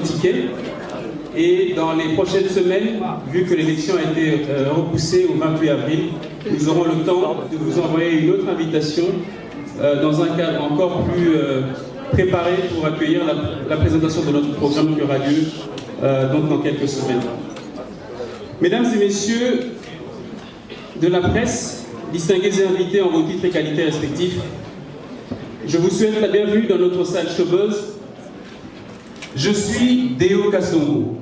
tickets. Et dans les prochaines semaines, vu que l'élection a été repoussée au 28 avril, nous aurons le temps de vous envoyer une autre invitation dans un cadre encore plus préparé pour accueillir la présentation de notre programme qui aura lieu donc dans quelques semaines. Mesdames et messieurs de la presse, distingués et invités en vos titres et qualités respectifs, je vous souhaite la bienvenue dans notre salle chômeuse. Je suis Deo Kasongo.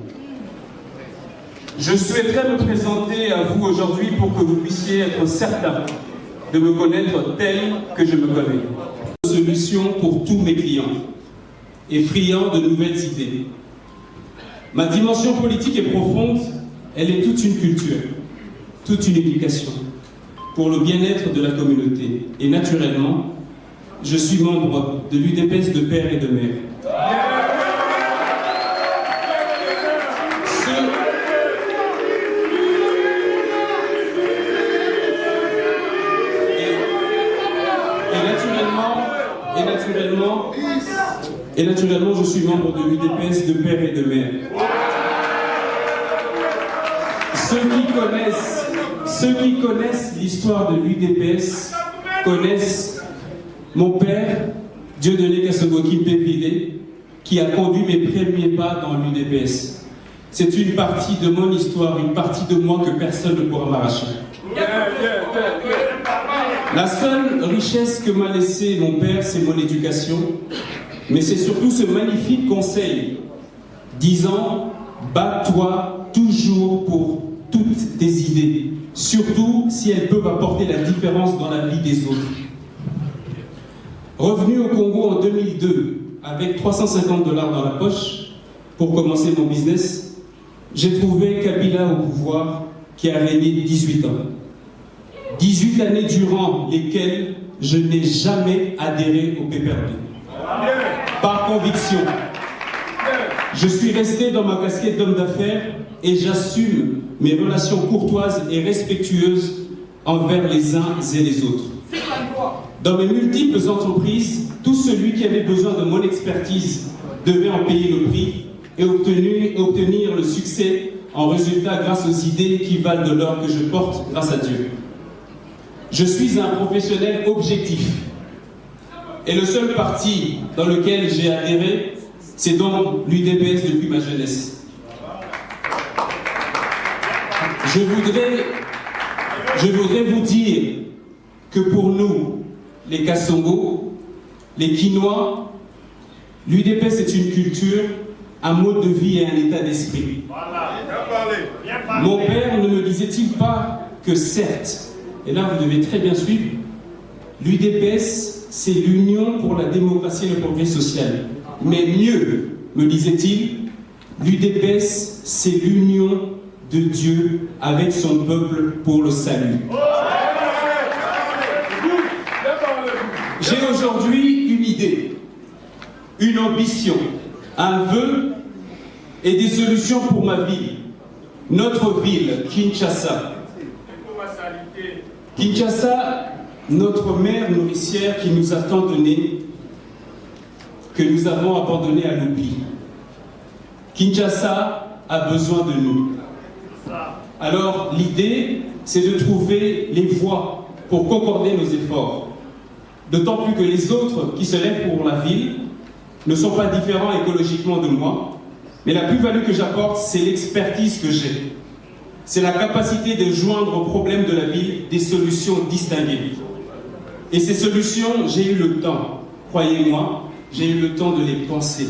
Je souhaiterais me présenter à vous aujourd'hui pour que vous puissiez être certains de me connaître tel que je me connais. Solution pour tous mes clients et friands de nouvelles idées. Ma dimension politique est profonde, elle est toute une culture, toute une éducation pour le bien-être de la communauté. Et naturellement, je suis membre de l'UDPS de père et de mère. Et naturellement, je suis membre de l'UDPS de père et de mère. Ceux qui connaissent l'histoire de l'UDPS connaissent mon père, Dieudonné Kasongo Kimpé-Vide, qui a conduit mes premiers pas dans l'UDPS. C'est une partie de mon histoire, une partie de moi que personne ne pourra m'arracher. La seule richesse que m'a laissé mon père, c'est mon éducation, mais c'est surtout ce magnifique conseil disant « Bats-toi toujours pour toutes tes idées, surtout si elles peuvent apporter la différence dans la vie des autres. » Revenu au Congo en 2002, avec $350 dans la poche, pour commencer mon business, j'ai trouvé Kabila au pouvoir qui a régné 18 ans. 18 années durant lesquelles je n'ai jamais adhéré au PPRD. Par conviction. Je suis resté dans ma casquette d'homme d'affaires et j'assume mes relations courtoises et respectueuses envers les uns et les autres. Dans mes multiples entreprises, tout celui qui avait besoin de mon expertise devait en payer le prix et obtenir le succès en résultat grâce aux idées qui valent de l'or que je porte grâce à Dieu. Je suis un professionnel objectif. Et le seul parti dans lequel j'ai adhéré, c'est donc l'UDPS depuis ma jeunesse. Je voudrais vous dire que pour nous, les Kasongo, les Kinois, l'UDPS est une culture, un mode de vie et un état d'esprit. Mon père ne me disait-il pas que certes, et là vous devez très bien suivre, l'UDPS c'est l'Union pour la démocratie et le progrès social. Mais mieux, me disait-il, l'UDPS c'est l'union de Dieu avec son peuple pour le salut. J'ai aujourd'hui une idée, une ambition, un vœu et des solutions pour ma ville. Notre ville, Kinshasa. Kinshasa, notre mère nourricière qui nous a tant donné, que nous avons abandonné à l'oubli. Kinshasa a besoin de nous. Alors l'idée, c'est de trouver les voies pour concorder nos efforts. D'autant plus que les autres qui se lèvent pour la ville ne sont pas différents écologiquement de moi, mais la plus-value que j'apporte, c'est l'expertise que j'ai. C'est la capacité de joindre aux problèmes de la ville des solutions distinguées. Et ces solutions, j'ai eu le temps, croyez-moi, j'ai eu le temps de les penser,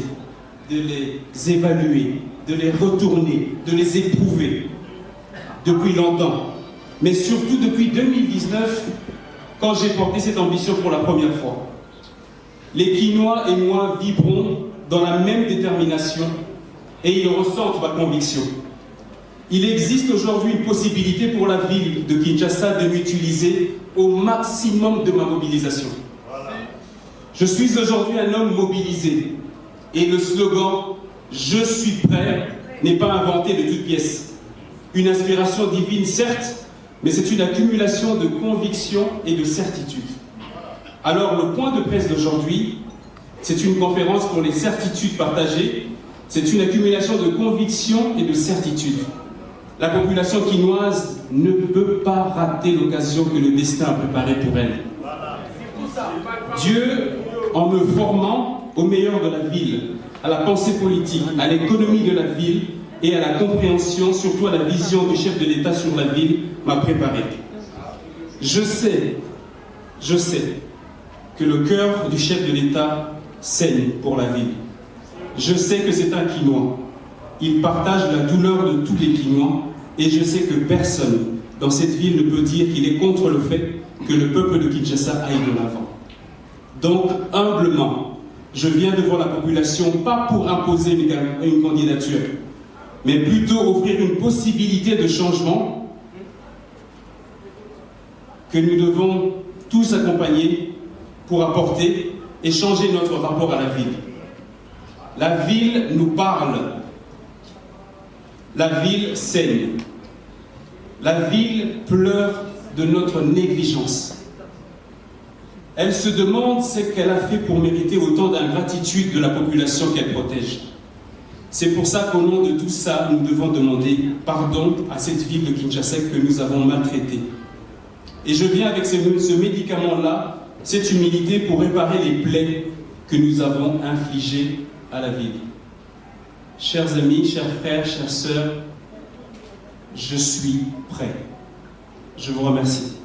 de les évaluer, de les retourner, de les éprouver depuis longtemps. Mais surtout depuis 2019, quand j'ai porté cette ambition pour la première fois. Les Kinois et moi vibrons dans la même détermination et ils ressentent ma conviction. Il existe aujourd'hui une possibilité pour la ville de Kinshasa de m'utiliser au maximum de ma mobilisation. Je suis aujourd'hui un homme mobilisé et le slogan « Je suis prêt » n'est pas inventé de toutes pièces. Une inspiration divine, certes, mais c'est une accumulation de convictions et de certitudes. Alors le point de presse d'aujourd'hui, c'est une conférence pour les certitudes partagées C'est une accumulation de convictions et de certitudes. La population quinoise ne peut pas rater l'occasion que le destin a préparée pour elle. Dieu, en me formant au meilleur de la ville, à la pensée politique, à l'économie de la ville et à la compréhension, surtout à la vision du chef de l'État sur la ville, m'a préparé. Je sais que le cœur du chef de l'État saigne pour la ville. Je sais que c'est un Quinois. Il partage la douleur de tous les Quinois et je sais que personne dans cette ville ne peut dire qu'il est contre le fait que le peuple de Kinshasa aille de l'avant. Donc, humblement, je viens devant la population, pas pour imposer une candidature, mais plutôt offrir une possibilité de changement que nous devons tous accompagner pour apporter et changer notre rapport à la ville. La ville nous parle. La ville saigne. La ville pleure de notre négligence. Elle se demande ce qu'elle a fait pour mériter autant d'ingratitude de la population qu'elle protège. C'est pour ça qu'au nom de tout ça, nous devons demander pardon à cette ville de Kinshasa que nous avons maltraitée. Et je viens avec ce médicament-là, cette humilité pour réparer les plaies que nous avons infligées à la ville. Chers amis, chers frères, chères sœurs, je suis prêt. Je vous remercie.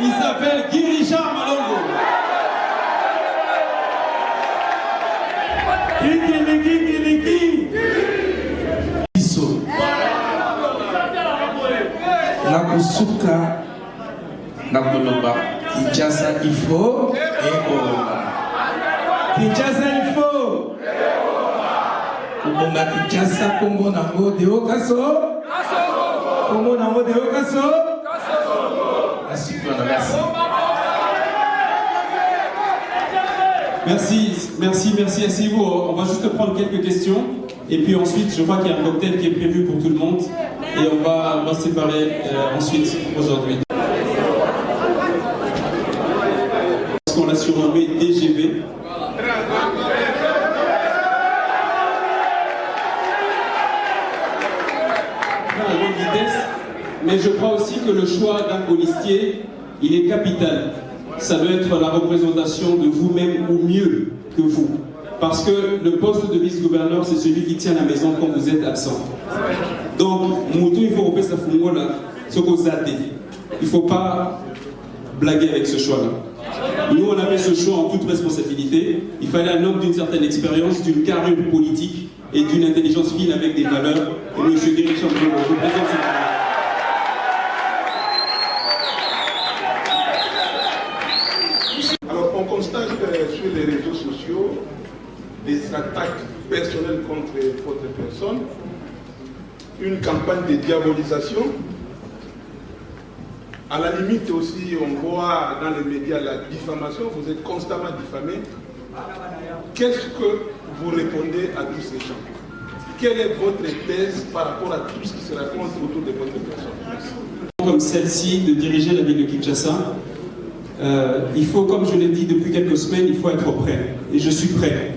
Il s'appelle Guiricha Malongo. Nakusuka Nakoloba Kinshasa il faut Kinshasa il faut Kubonga Kinshasa Kongo nango Deo Kaso Kongo nango Deo Kaso Merci, asseyez-vous. On va juste prendre quelques questions et puis ensuite, je crois qu'il y a un cocktail qui est prévu pour tout le monde et on va se séparer ensuite aujourd'hui. Parce qu'on l'a surnommé DGV. À bonne vitesse, mais je crois aussi que le choix d'un colistier, il est capital. Ça doit être la représentation de vous-même ou mieux que vous. Parce que le poste de vice-gouverneur, c'est celui qui tient la maison quand vous êtes absent. Donc, Moutou, il faut repérer sa là, ce qu'on a dit. Il ne faut pas blaguer avec ce choix-là. Nous, on avait ce choix en toute responsabilité. Il fallait un homme d'une certaine expérience, d'une carrure politique et d'une intelligence fine avec des valeurs. Et M. Guiricha, je vous présente cette valeur. On constate sur les réseaux sociaux des attaques personnelles contre votre personne, une campagne de diabolisation. À la limite aussi, on voit dans les médias la diffamation, vous êtes constamment diffamé. Qu'est-ce que vous répondez à tous ces gens? Quelle est votre thèse par rapport à tout ce qui se raconte autour de votre personne? Comme celle-ci, de diriger la ville de Kinshasa, il faut, comme je l'ai dit depuis quelques semaines, il faut être prêt. Et je suis prêt.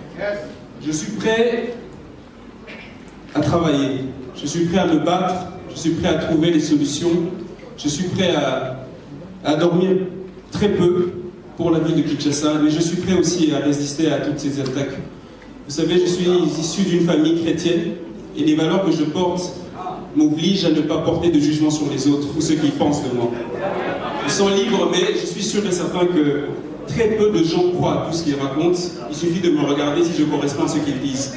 Je suis prêt à travailler. Je suis prêt à me battre. Je suis prêt à trouver les solutions. Je suis prêt à dormir très peu pour la ville de Kinshasa. Mais je suis prêt aussi à résister à toutes ces attaques. Vous savez, je suis issu d'une famille chrétienne. Et les valeurs que je porte m'obligent à ne pas porter de jugement sur les autres ou ceux qui pensent de moi. Ils sont libres, mais je suis sûr et certain que très peu de gens croient à tout ce qu'ils racontent. Il suffit de me regarder si je corresponds à ce qu'ils disent.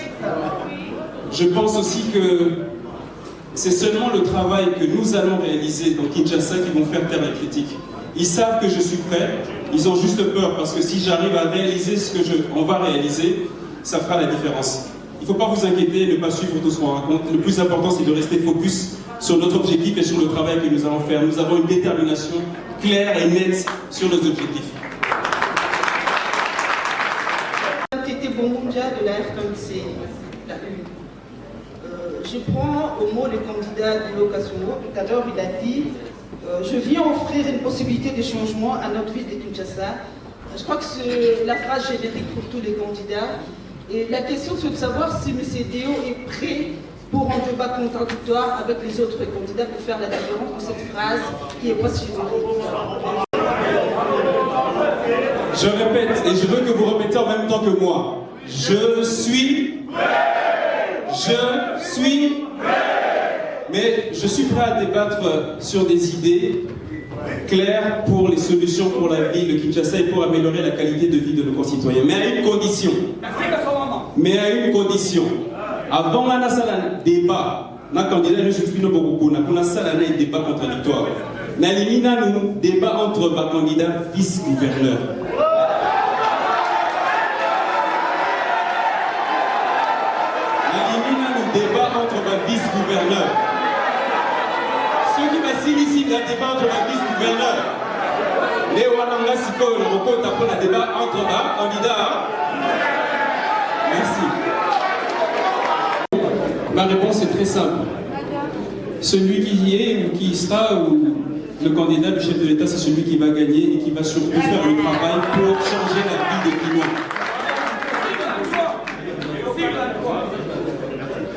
Je pense aussi que c'est seulement le travail que nous allons réaliser dans Kinshasa qui vont faire taire les critiques. Ils savent que je suis prêt, ils ont juste peur parce que si j'arrive à réaliser ce que on va réaliser, ça fera la différence. Il ne faut pas vous inquiéter, ne pas suivre tout ce qu'on raconte. Le plus important, c'est de rester focus sur notre objectif et sur le travail que nous allons faire. Nous avons une détermination claire et nette sur nos objectifs. Tété Bongonja de la RTNC, la une. Je prends au mot le candidat Dilo Kasongo. Tout à l'heure, il a dit je viens offrir une possibilité de changement à notre ville de Kinshasa. Je crois que c'est la phrase générique pour tous les candidats. Et la question, c'est de savoir si M. Déo est prêt pour un débat contradictoire avec les autres candidats pour faire la différence de cette phrase qui est pas si générique. Je répète, et je veux que vous répétez en même temps que moi. Je suis mais je suis prêt à débattre sur des idées claires pour les solutions pour la ville de Kinshasa et pour améliorer la qualité de vie de nos concitoyens. Mais à une condition. Avant un débat, na candidat ne s'exprime beaucoup, na kuna sala na débat contradictoire. Na limina nous débat entre ma candidat vice-gouverneur. Débat entre ma vice-gouverneur. Ceux qui m'assignent ici, la débat entre ma vice-gouverneur. Les Wananga Siko, le Roko, tapons la débat entre ma candidat. Merci. Ma réponse est très simple. Celui qui y est ou qui sera ou le candidat du chef de l'État, c'est celui qui va gagner et qui va surtout faire le travail pour changer la vie des clients.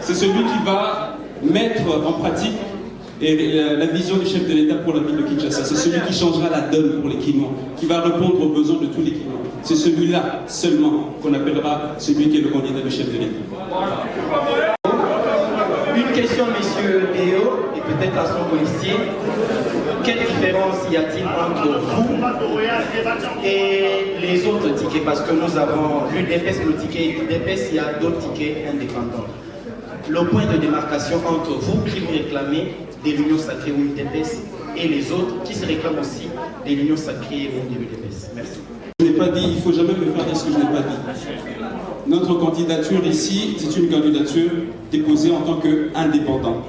C'est celui qui va mettre en pratique la vision du chef de l'État pour la ville de Kinshasa. C'est celui qui changera la donne pour les Kinois, qui va répondre aux besoins de tous les Kinois. C'est celui-là seulement qu'on appellera celui qui est le candidat du chef de l'État. Une question, monsieur Déo, et peut-être à son policier. Quelle différence y a-t-il entre vous et les autres tickets? Parce que nous avons l'UDPS, le ticket UDPS, il y a d'autres tickets indépendants. Le point de démarcation entre vous qui vous réclamez de l'Union sacrée ou UDPS et les autres qui se réclament aussi de l'Union sacrée ou de l'UDPS. Merci. Je n'ai pas dit, il ne faut jamais me faire dire ce que je n'ai pas dit. Notre candidature ici, c'est une candidature déposée en tant qu'indépendant.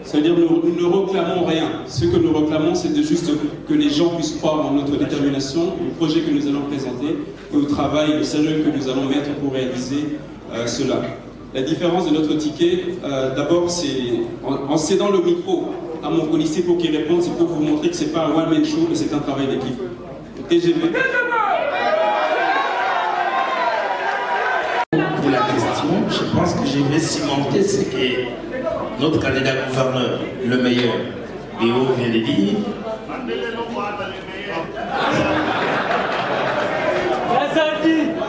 C'est-à-dire nous ne réclamons rien. Ce que nous réclamons, c'est juste que les gens puissent croire en notre détermination, au projet que nous allons présenter, et au travail, le sérieux que nous allons mettre pour réaliser cela. La différence de notre ticket, d'abord, c'est en cédant le micro à mon policier pour qu'il réponde, c'est pour vous montrer que ce n'est pas un one-man show, mais c'est un travail d'équipe. TGV. Pour la question, je pense que je vais cimenter ce que notre candidat gouverneur, le meilleur, Déo vient de dire.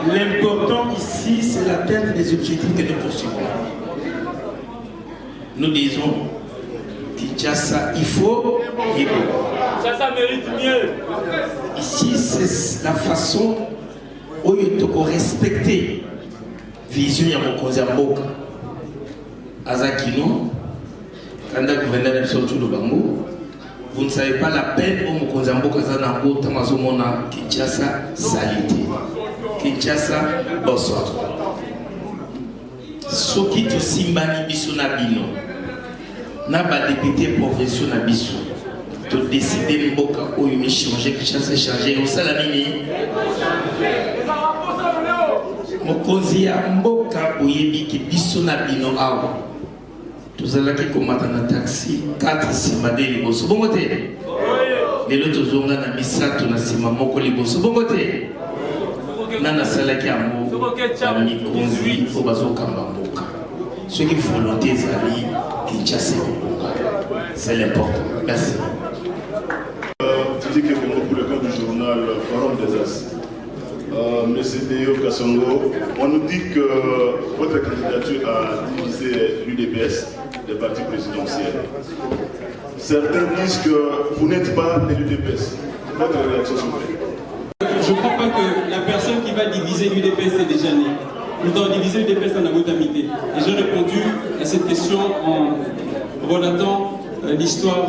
L'important ici, c'est l'atteinte des objectifs que nous poursuivons. Nous disons, Kinshasa, il faut et bon. Ça mérite mieux. Ici, c'est la façon où il faut respecter vision ya mokonzi ya mboka. Azakino, kanda gouverneur de Sotou de Bango, vous ne savez pas la peine où mokonzi ya mboka zanango tamazomona Kinshasa salité. Kinshasa, bonsoir. Soki to simbani biso na bino. Na ba député provinciaux na biso. To décider mboka oyo mi changer Kinshasa changer au sala nini. Mokonzi ya mboka oyebi ki biso na bino awa. Tozalaki komata na taxi 4 sima de liboso. Bongo te. Lelo tozonga na misato na sima moko liboso. Bongo te. Nana salaki yango bamikonzi po bazokamba mboka soki volonté ezali Kinshasa ekokonga. C'est l'important. Merci. Tu dis que pour le cas du journal Forum des As, Monsieur Déo Kasongo, on nous dit que votre candidature a divisé l'UDPS, le parti présidentiel. Certains disent que vous n'êtes pas de l'UDPS. Votre réaction s'il vous plaît? Je ne crois pas que la personne qui va diviser l'UDPS est déjà née. Nous devons diviser l'UDPS en agotamité. Et j'ai répondu à cette question en relatant l'histoire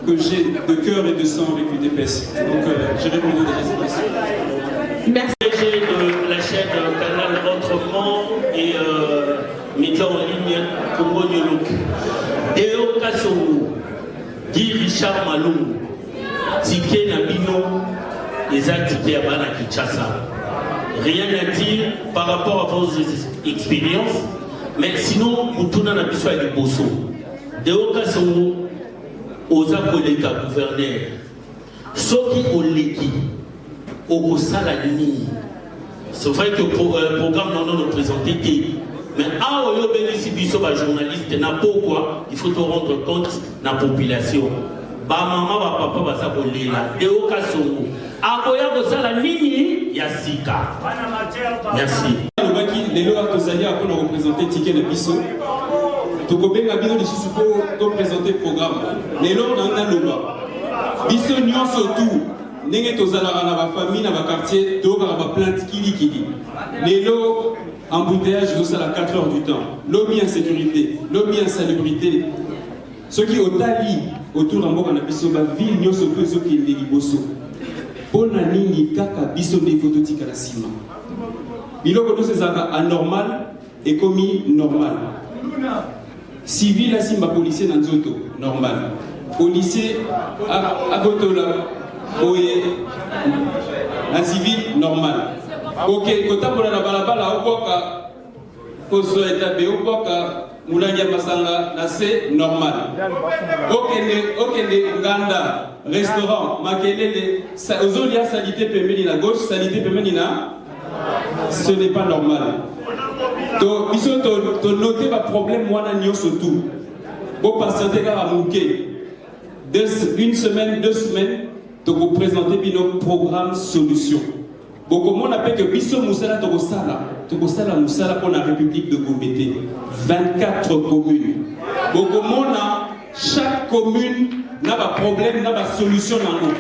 que j'ai de cœur et de sang avec l'UDPS. Donc j'ai répondu déjà à cette question. Merci de la chaîne Canal Autrement et Richard Malungu, ticket Nabino, les tickets à Bana Kinshasa. Rien à dire par rapport à vos expériences, mais sinon, vous tournez à l'habitude avec les bosso. De occasions, aux collègues gouverneurs, ceux qui ont l'équipe, au Salanini. C'est vrai que le programme non nous présenté, mais à Oyo bénéficie de journaliste, n'a pourquoi il faut te rendre compte de la population. Ba maman, ba papa, ba sa kolela. De occasions, à Oyo Salanini, Yassika. Merci. Les lois que Zania a représenté ticket de Bissot. Tokobenga bino lisusu pour présenter le programme. Les lois on a le loi. Bissot nyon surtout. Ndenge tozalaka na ba famille na ba quartier tokaka ba plainte kili. Les lois embouteillage jusqu'à 4 heures du temps. Lobby insécurité, lobby insalubrité. Ceux qui au tali autour de mboka na biso ba ville nyon surtout ceux qui est liboso. Pona nini kaka biso ne phototika la sima. Biloko tous ces anormal et commis normal. Civil à Simba policier dans Zoto, normal. Policier à Gotola, Oye, un civil normal. Ok, quand on a la balabala, au Boka, Koso Etabe, au Boka, Moulania Masanga, c'est normal. Ok, Ganda, restaurant, Makelele, Ozolia, salité permet la gauche, salité permet ce n'est pas normal. Donc, ils sont noté un problème, moi, surtout. Pour patienter à Mouké, une semaine, 2 semaines, de vous présenter nos programmes solutions. Beaucoup de monde appelle que Bisso Moussala Togosala Moussala pour la République de Gobété. 24 communes. Beaucoup de monde, chaque commune n'a pas de problème, n'a pas de solution dans l'eau.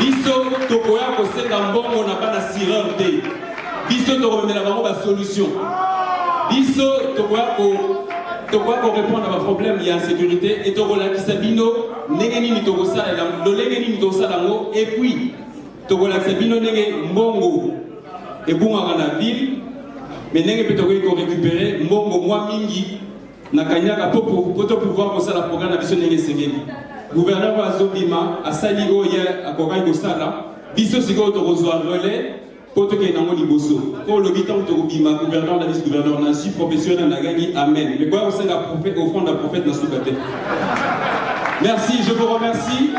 Bisso Togoya Kosé Gambon, on n'a pas de sireur. Bisso Togoya la solution. Bisso Togoya répondre à un problème, il y a insécurité et Togola Kisabino, Negeni Togosa, Lolengeni Togosa, et puis Togola Kisabino Nege Mbongo et Boumara la ville, mais Nege Petogoy qu'on récupérer Mbongo moi Mingi, Nakanyaka pour pouvoir poser la programme à Bisso Nege Segeni. Gouverneur Azobima, à Saligo hier à Kogai Gosala, Bisso Sigo Torozoa relais. Pour que les gens liboso, pour le bitan de Rubima, gouverneur, la vice-gouverneur, Nancy, professionnel, n'a gagné, amen. Mais quoi, c'est la prophète, au fond de la prophète, n'a soukaté. Merci, je vous remercie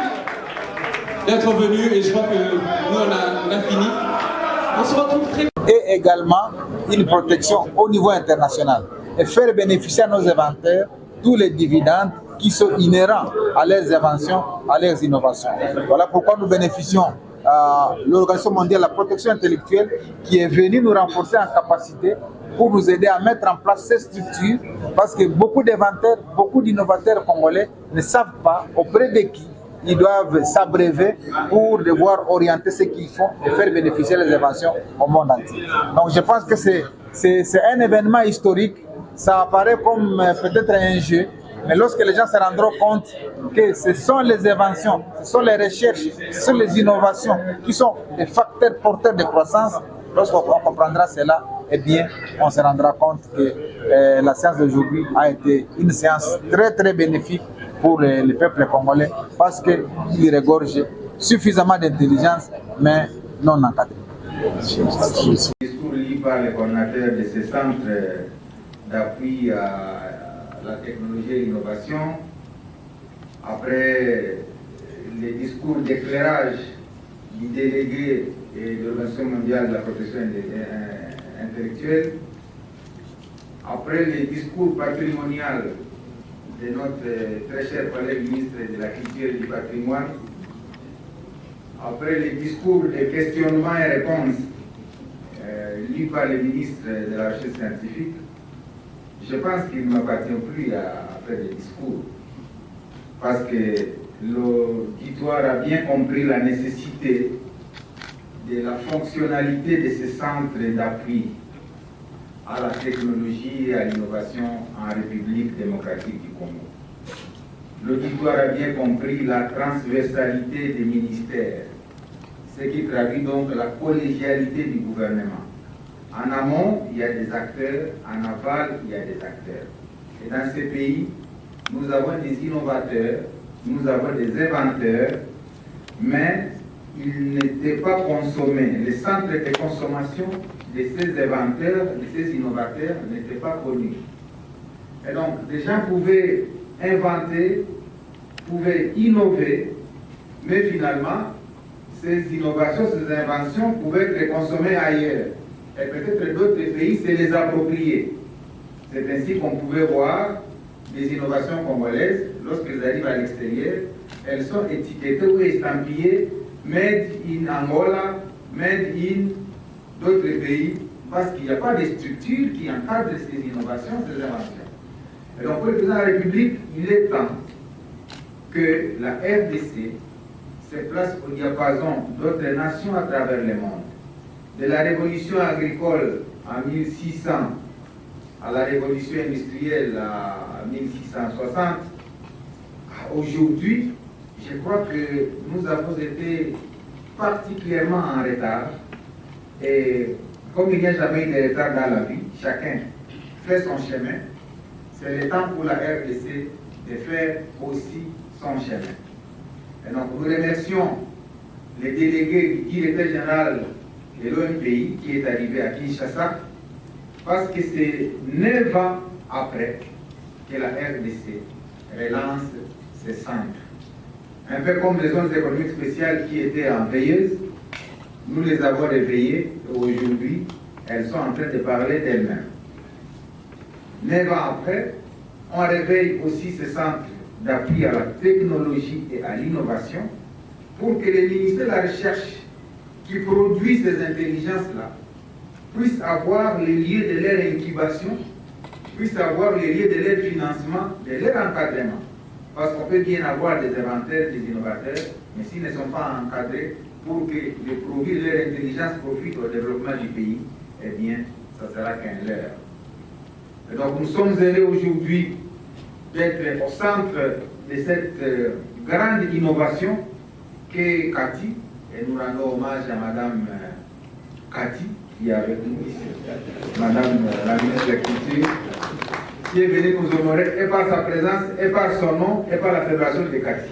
d'être venu et je crois que nous, on a fini. On se retrouve très vite. Et également une protection au niveau international et faire bénéficier à nos inventaires tous les dividendes qui sont inhérents à leurs inventions, à leurs innovations. Voilà pourquoi nous bénéficions l'Organisation mondiale de la protection intellectuelle qui est venue nous renforcer en capacité pour nous aider à mettre en place ces structures parce que beaucoup d'inventaires, beaucoup d'innovateurs congolais ne savent pas auprès de qui ils doivent s'abreuver pour devoir orienter ce qu'ils font et faire bénéficier les inventions au monde entier. Donc je pense que c'est un événement historique, ça apparaît comme peut-être un jeu, mais lorsque les gens se rendront compte que ce sont les inventions, ce sont les recherches, ce sont les innovations qui sont des facteurs porteurs de croissance, lorsqu'on comprendra cela, eh bien, on se rendra compte que la séance d'aujourd'hui a été une séance très très bénéfique pour le peuple congolais parce qu'il regorge suffisamment d'intelligence, mais non encadré. Discours lié par les coordinateurs de ce centre d'appui à la technologie et l'innovation, après les discours d'éclairage du délégué de l'Organisation mondiale de la protection intellectuelle, après les discours patrimonial de notre très cher collègue ministre de la Culture et du Patrimoine, après les discours de questionnement et réponses lus par le ministre de la Recherche scientifique, je pense qu'il ne m'appartient plus à faire des discours, parce que l'auditoire a bien compris la nécessité de la fonctionnalité de ce centre d'appui à la technologie et à l'innovation en République démocratique du Congo. L'auditoire a bien compris la transversalité des ministères, ce qui traduit donc la collégialité du gouvernement. En amont, il y a des acteurs, en aval, il y a des acteurs. Et dans ces pays, nous avons des innovateurs nous avons des inventeurs, mais ils n'étaient pas consommés. Les centres de consommation de ces inventeurs, de ces innovateurs n'étaient pas connus. Et donc, des gens pouvaient inventer, pouvaient innover, mais finalement, ces innovations, ces inventions pouvaient être consommées ailleurs. Et peut-être d'autres pays se les approprier. C'est ainsi qu'on pouvait voir des innovations congolaises, lorsqu'elles arrivent à l'extérieur, elles sont étiquetées ou estampillées Made in Angola, Made in d'autres pays, parce qu'il n'y a pas de structure qui encadre ces innovations, ces inventions. Et donc, pour le président de la République, il est temps que la RDC se place au diapason d'autres nations à travers le monde. De la révolution agricole en 1600 à la révolution industrielle en 1660, aujourd'hui, je crois que nous avons été particulièrement en retard. Et comme il n'y a jamais eu de retard dans la vie, chacun fait son chemin. C'est le temps pour la RDC de faire aussi son chemin. Et donc nous remercions les délégués du directeur général de l'OMPI qui est arrivé à Kinshasa, parce que c'est 9 ans après que la RDC relance ses centres. Un peu comme les zones économiques spéciales qui étaient en veilleuse, nous les avons réveillées et aujourd'hui, elles sont en train de parler d'elles-mêmes. 9 ans après, on réveille aussi ces centres d'appui à la technologie et à l'innovation pour que les ministères de la Recherche qui produisent ces intelligences-là puissent avoir les lieux de leur incubation, puissent avoir les lieux de leur financement, de leur encadrement. Parce qu'on peut bien avoir des inventaires, des innovateurs, mais s'ils ne sont pas encadrés pour que les produits de leur intelligence profitent au développement du pays, eh bien, ça sera qu'un leurre. Et donc nous sommes heureux aujourd'hui d'être au centre de cette grande innovation qu'est Cathy, et nous rendons hommage à Madame Cathy, qui est avec nous ici, Madame la ministre de la Culture, qui est venue nous honorer et par sa présence, et par son nom, et par la fédération de Cathy.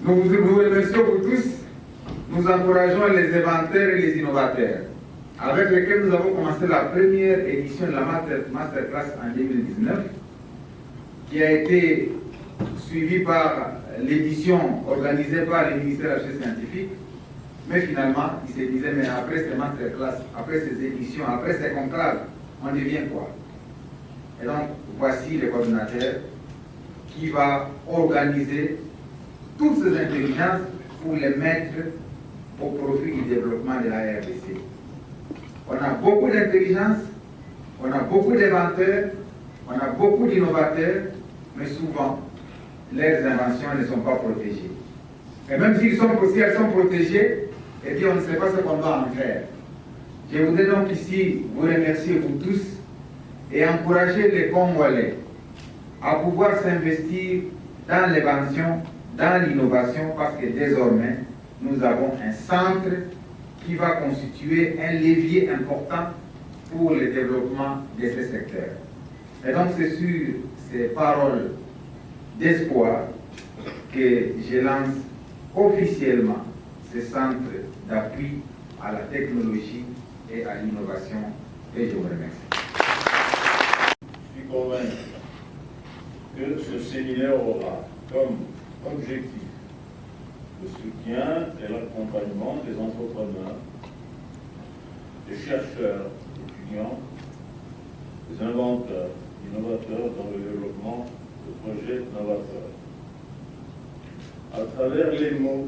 Nous vous remercions pour tous. Nous encourageons les inventeurs et les innovateurs, avec lesquels nous avons commencé la première édition de la Masterclass en 2019, qui a été suivie par l'édition organisée par le ministère de la Recherche scientifique. Mais finalement, il se disait, mais après ces masterclass, après ces éditions, après ces conclaves, on devient quoi? Et donc, voici le coordinateur qui va organiser toutes ces intelligences pour les mettre au profit du développement de la RDC. On a beaucoup d'intelligence, on a beaucoup d'inventeurs, on a beaucoup d'innovateurs, mais souvent, leurs inventions ne sont pas protégées. Et même si elles sont protégées, eh bien, on ne sait pas ce qu'on doit en faire. Je voudrais donc ici vous remercier, vous tous, et encourager les Congolais à pouvoir s'investir dans l'invention, dans l'innovation, parce que désormais, nous avons un centre qui va constituer un levier important pour le développement de ces secteurs. Et donc, c'est sur ces paroles d'espoir que je lance officiellement ce centre d'appui à la technologie et à l'innovation. Et je vous remercie. Je suis convaincu que ce séminaire aura comme objectif le soutien et l'accompagnement des entrepreneurs, des chercheurs, étudiants, des inventeurs, innovateurs dans le développement de projets novateurs. À travers les mots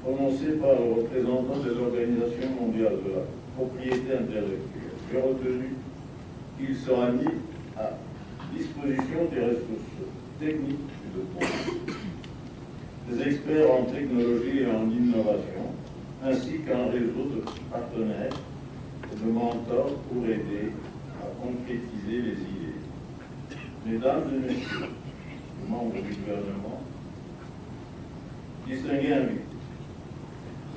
prononcés par le représentant des organisations mondiales de la propriété intellectuelle, j'ai retenu qu'il sera mis à disposition des ressources techniques et de compétences, des experts en technologie et en innovation, ainsi qu'un réseau de partenaires et de mentors pour aider à concrétiser les idées. Mesdames et messieurs, les membres du gouvernement, distingués invités,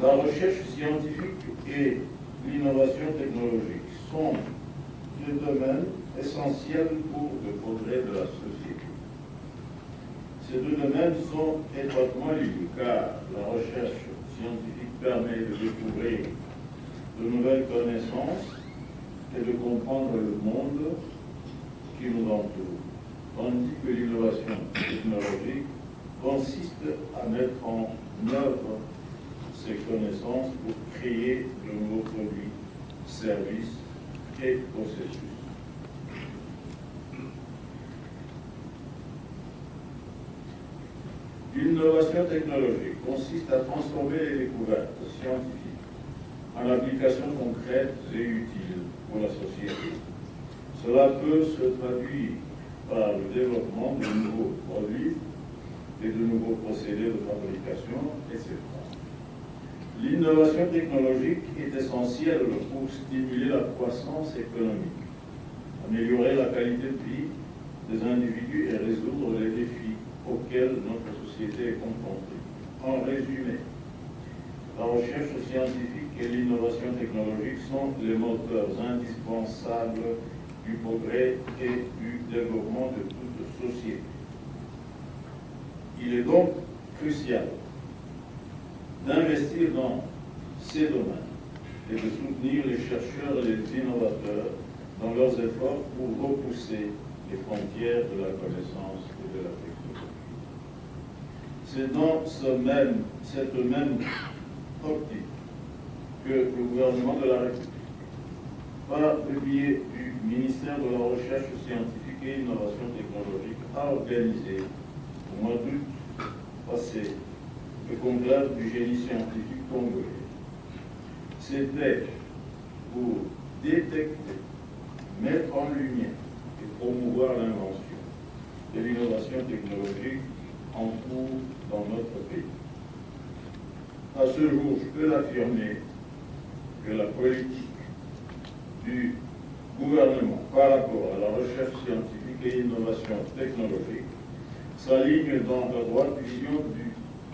la recherche scientifique et l'innovation technologique sont deux domaines essentiels pour le progrès de la société. Ces deux domaines sont étroitement liés car la recherche scientifique permet de découvrir de nouvelles connaissances et de comprendre le monde qui nous entoure, tandis que l'innovation technologique consiste à mettre en œuvre ces connaissances pour créer de nouveaux produits, services et processus. L'innovation technologique consiste à transformer les découvertes scientifiques en applications concrètes et utiles pour la société. Cela peut se traduire par le développement de nouveaux produits et de nouveaux procédés de fabrication, etc. L'innovation technologique est essentielle pour stimuler la croissance économique, améliorer la qualité de vie des individus et résoudre les défis auxquels notre société est confrontée. En résumé, la recherche scientifique et l'innovation technologique sont les moteurs indispensables du progrès et du développement de toute société. Il est donc crucial d'investir dans ces domaines et de soutenir les chercheurs et les innovateurs dans leurs efforts pour repousser les frontières de la connaissance et de la technologie. C'est dans cette même optique que le gouvernement de la République, par le biais du ministère de la Recherche scientifique et Innovation technologique, a organisé au mois d'août passé le conclave du génie scientifique congolais. C'était pour détecter, mettre en lumière et promouvoir l'invention de l'innovation technologique en cours dans notre pays. À ce jour, je peux l'affirmer que la politique du gouvernement par rapport à la recherche scientifique et innovation technologique s'aligne dans la droite vision de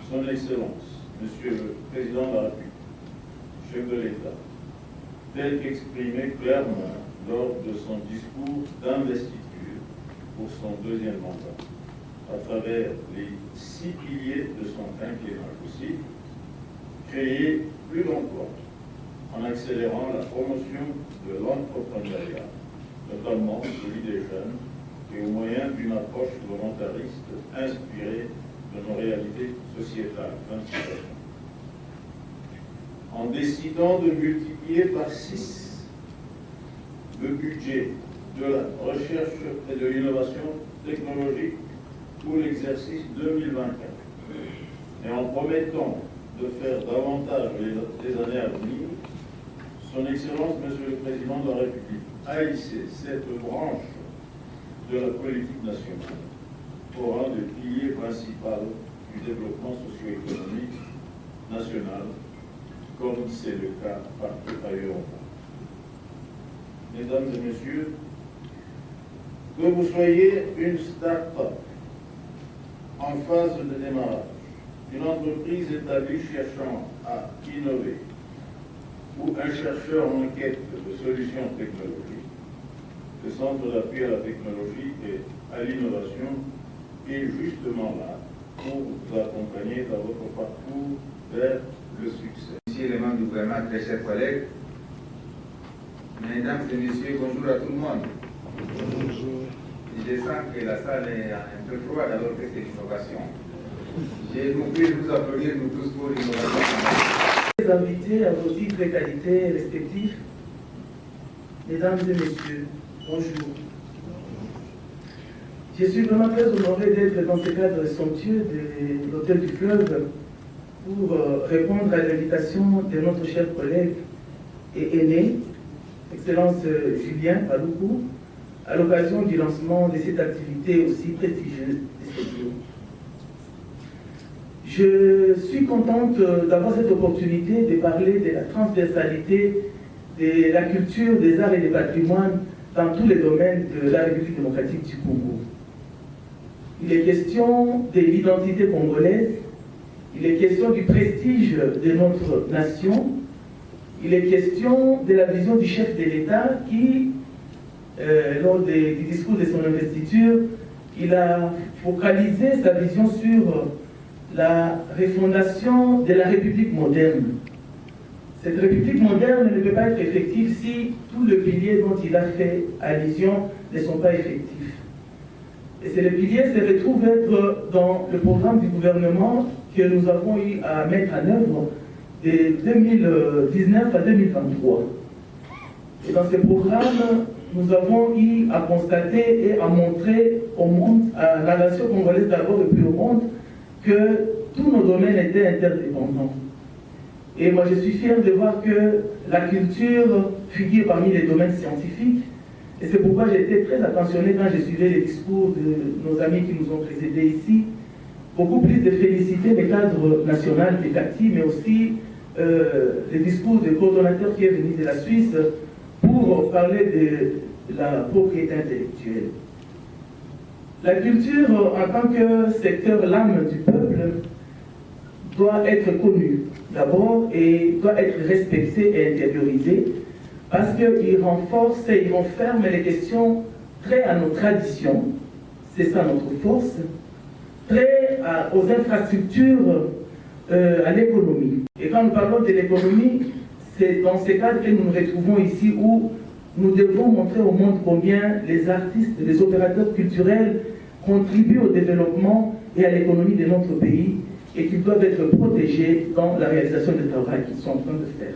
son Excellence, Monsieur le Président de la République, chef de l'État, tel qu'exprimé clairement lors de son discours d'investiture pour son deuxième mandat, à travers les 6 piliers de son quinquennat aussi, créer plus d'emplois en accélérant la promotion de l'entrepreneuriat, notamment celui des jeunes, et au moyen d'une approche volontariste inspirée de nos réalités sociétales. En décidant de multiplier par 6 le budget de la recherche et de l'innovation technologique pour l'exercice 2024, et en promettant de faire davantage les années à venir, Son Excellence, Monsieur le Président de la République, a hissé cette branche de la politique nationale au rang de pilier principal du développement socio-économique national, comme c'est le cas partout ailleurs au monde. Mesdames et Messieurs, que vous soyez une start-up en phase de démarrage, une entreprise établie cherchant à innover, ou un chercheur en quête de solutions technologiques, le Centre d'appui à la technologie et à l'innovation est justement là pour vous accompagner dans votre parcours vers le succès. Monsieur les membres du gouvernement, très chers collègues, mesdames et messieurs, bonjour à tout le monde. Bonjour. Je sens que la salle est un peu froide alors que c'est l'innovation. J'ai compris de vous applaudir nous tous pour l'innovation. Les invités à vos titres et qualités respectifs, mesdames et messieurs, bonjour. Je suis vraiment très honoré d'être dans ce cadre somptueux de l'Hôtel du Fleuve pour répondre à l'invitation de notre cher collègue et aîné, Excellence Julien Paloukou, à l'occasion du lancement de cette activité aussi prestigieuse de ce jour. Je suis contente d'avoir cette opportunité de parler de la transversalité de la culture, des arts et des patrimoines dans tous les domaines de la République démocratique du Congo. Il est question de l'identité congolaise, il est question du prestige de notre nation, il est question de la vision du chef de l'État qui, lors du discours de son investiture, il a focalisé sa vision sur la refondation de la République moderne. Cette République moderne ne peut pas être effective si tous les piliers dont il a fait allusion ne sont pas effectifs. Et ces piliers se retrouvent être dans le programme du gouvernement que nous avons eu à mettre en œuvre de 2019 à 2023. Et dans ce programme, nous avons eu à constater et à montrer au monde, à la nation congolaise d'abord et puis au monde, que tous nos domaines étaient interdépendants. Et moi je suis fier de voir que la culture figure parmi les domaines scientifiques. Et c'est pourquoi j'ai été très attentionné quand j'ai suivi les discours de nos amis qui nous ont précédés ici. Beaucoup plus de féliciter le cadre national des CATI, mais aussi les discours du coordonnateur qui est venu de la Suisse pour parler de la propriété intellectuelle. La culture, en tant que secteur l'âme du peuple, doit être connue d'abord et doit être respectée et intériorisée parce qu'il renforce et il renferme les questions très à nos traditions, c'est ça notre force, très aux infrastructures, à l'économie. Et quand nous parlons de l'économie, c'est dans ces cadres que nous nous retrouvons ici où nous devons montrer au monde combien les artistes, les opérateurs culturels contribuent au développement et à l'économie de notre pays et qu'ils doivent être protégés dans la réalisation du travail qu'ils sont en train de faire.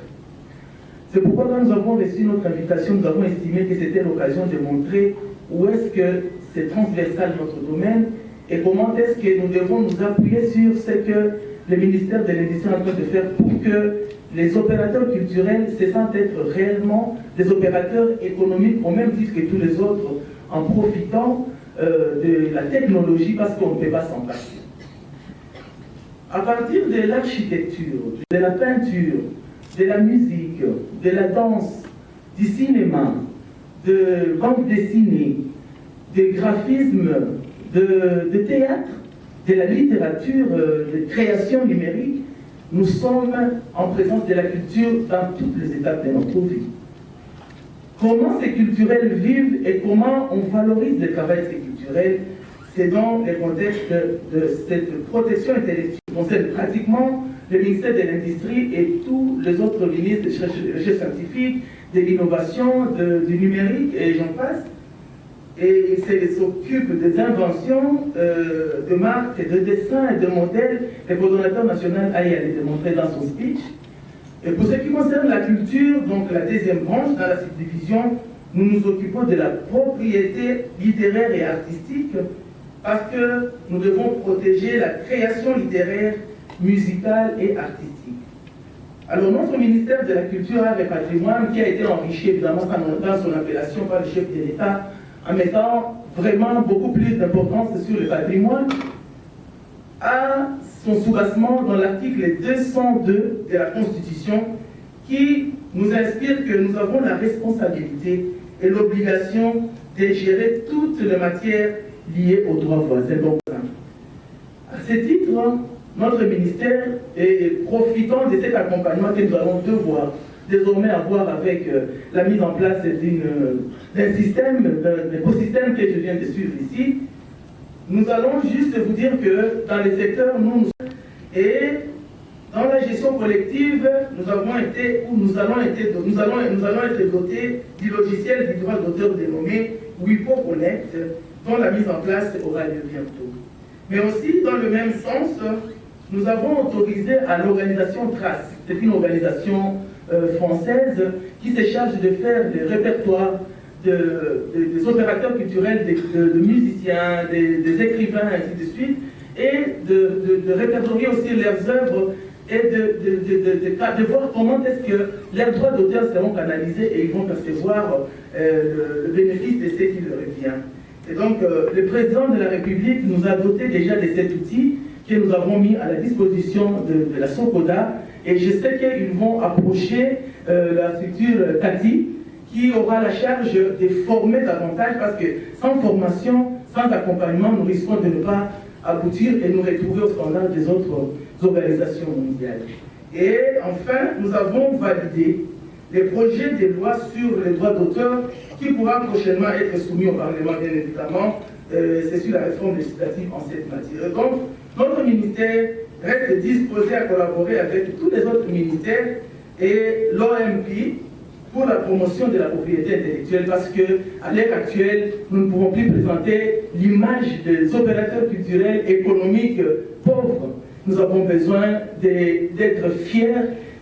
C'est pourquoi quand nous avons reçu notre invitation, nous avons estimé que c'était l'occasion de montrer où est-ce que c'est transversal notre domaine et comment est-ce que nous devons nous appuyer sur ce que le ministère de l'Industrie est en train de faire pour que les opérateurs culturels se sentent être réellement des opérateurs économiques au même titre que tous les autres en profitant de la technologie parce qu'on ne peut pas s'en passer. À partir de l'architecture, de la peinture, de la musique, de la danse, du cinéma, de bande dessinée, des graphismes, de théâtre, de la littérature, de création numérique, nous sommes en présence de la culture dans toutes les étapes de notre vie. Comment ces culturels vivent et comment on valorise le travail de ces culturels, c'est dans le contexte de cette protection intellectuelle qui concerne pratiquement le ministère de l'Industrie et tous les autres ministres de recherche scientifique, de l'innovation, du numérique et j'en passe. Et il s'occupe des inventions, de marques, de dessins et de modèles. Le coordonnateur national a y allé démontrer dans son speech. Et pour ce qui concerne la culture, donc la deuxième branche dans la subdivision, nous nous occupons de la propriété littéraire et artistique parce que nous devons protéger la création littéraire, musicale et artistique. Alors notre ministère de la Culture, Art et Patrimoine, qui a été enrichi évidemment dans son appellation par le chef de l'État, en mettant vraiment beaucoup plus d'importance sur le patrimoine, a son soubassement dans l'article 202 de la Constitution qui nous inspire que nous avons la responsabilité et l'obligation de gérer toutes les matières liées aux droits voisins. Donc, à ce titre, notre ministère, et profitant de cet accompagnement que nous allons devoir désormais avoir avec la mise en place d'un système, d'un écosystème que je viens de suivre ici, nous allons juste vous dire que dans les secteurs, et dans la gestion collective, nous allons être dotés du logiciel du droit d'auteur dénommé WIPO Connect, dont la mise en place aura lieu bientôt. Mais aussi, dans le même sens, nous avons autorisé à l'organisation TRACE, c'est une organisation française qui se charge de faire des répertoires des opérateurs culturels, de musiciens, des écrivains, ainsi de suite, et de répertorier aussi leurs œuvres et de voir comment est-ce que leurs droits d'auteur seront canalisés et ils vont percevoir le bénéfice de ce qui leur revient. Et donc, le président de la République nous a doté déjà de cet outil que nous avons mis à la disposition de la SOCODA, et je sais qu'ils vont approcher la structure CATI, qui aura la charge de former davantage, parce que sans formation, sans accompagnement, nous risquons de ne pas aboutir et nous retrouver au standard des autres organisations mondiales. Et enfin, nous avons validé les projets de loi sur les droits d'auteur qui pourra prochainement être soumis au Parlement, bien évidemment. C'est sur la réforme législative en cette matière. Donc, notre ministère reste disposé à collaborer avec tous les autres ministères et l'OMP pour la promotion de la propriété intellectuelle, parce qu'à l'heure actuelle, nous ne pouvons plus présenter l'image des opérateurs culturels économiques pauvres. Nous avons besoin d'être fiers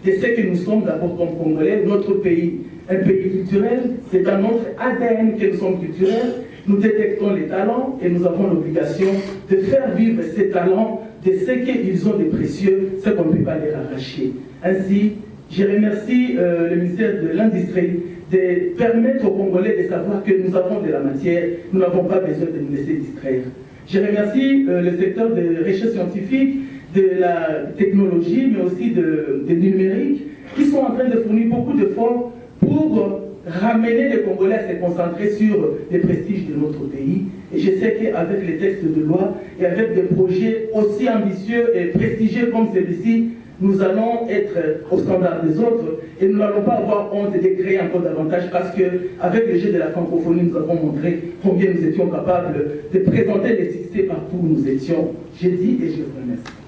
de ce que nous sommes d'abord comme Congolais, notre pays. Un pays culturel, c'est dans notre ADN que nous sommes culturels. Nous détectons les talents et nous avons l'obligation de faire vivre ces talents de ce qu'ils ont de précieux, ce qu'on ne peut pas les arracher. Ainsi, je remercie le ministère de l'Industrie de permettre aux Congolais de savoir que nous avons de la matière, nous n'avons pas besoin de nous laisser distraire. Je remercie le secteur de recherche scientifique, de la technologie, mais aussi du numérique, qui sont en train de fournir beaucoup d'efforts pour ramener les Congolais à se concentrer sur les prestiges de notre pays. Et je sais qu'avec les textes de loi et avec des projets aussi ambitieux et prestigieux comme celui-ci, nous allons être au standard des autres et nous n'allons pas avoir honte de créer encore davantage, parce qu'avec le jeu de la francophonie, nous avons montré combien nous étions capables de présenter les succès partout où nous étions. J'ai dit et je vous remercie.